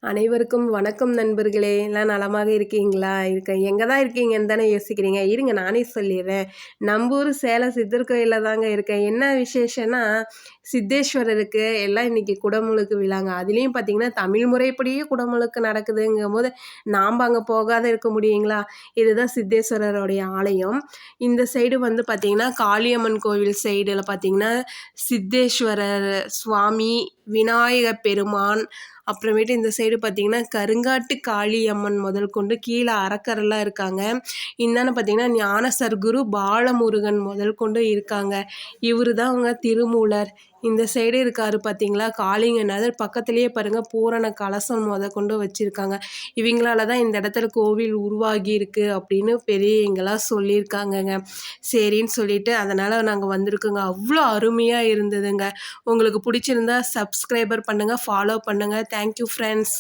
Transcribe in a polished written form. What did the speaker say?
அனைவருக்கும் வணக்கம் நண்பர்களே. எல்லாம் நலமாக இருக்கீங்களா? எங்கே தான் இருக்கீங்கன்னு தானே யோசிக்கிறீங்க. இருங்க நானே சொல்லிடுறேன். நம்ம ஊர் சேலம் சித்தர் கோயிலில் தாங்க இருக்கேன். என்ன விசேஷம்னா, சித்தேஸ்வரருக்கு எல்லாம் இன்றைக்கி குடமுழுக்கு விழாங்க. அதுலேயும் பார்த்திங்கன்னா தமிழ் முறைப்படியே குடமுழுக்கு நடக்குதுங்கும் போது நாம் அங்கே போகாத இருக்க முடியுங்களா? இதுதான் சித்தேஸ்வரருடைய ஆலயம். இந்த சைடு வந்து பார்த்திங்கன்னா காளியம்மன் கோவில் சைடில் பார்த்திங்கன்னா சித்தேஸ்வரர் சுவாமி, விநாயக பெருமான், அப்புறமேட்டு இந்த சைடு பார்த்திங்கன்னா கருங்காட்டு காளியம்மன் முதல் கொண்டு கீழே அரக்கரெல்லாம் இருக்காங்க. இந்தாண்ட பார்த்திங்கன்னா ஞான சர்க்குரு பாலமுருகன் முதல் கொண்டு இருக்காங்க. இவர் தான் அவங்க திருமூலர். இந்த சைடு இருக்கார் பார்த்திங்களா காளிங்கநாதர். பக்கத்துலேயே பாருங்கள் பூரண கலசம் கொண்டு வச்சுருக்காங்க. இவங்களால தான் இந்த இடத்துல கோவில் உருவாகி இருக்குது அப்படின்னு பெரியவங்களாம் சொல்லியிருக்காங்கங்க. சரின்னு சொல்லிட்டு அதனால் நாங்கள் வந்திருக்கோங்க. அவ்வளோ அருமையாக இருந்ததுங்க. உங்களுக்கு பிடிச்சிருந்தா சப்ஸ்கிரைபர் பண்ணுங்கள், ஃபாலோ பண்ணுங்கள். Thank you friends.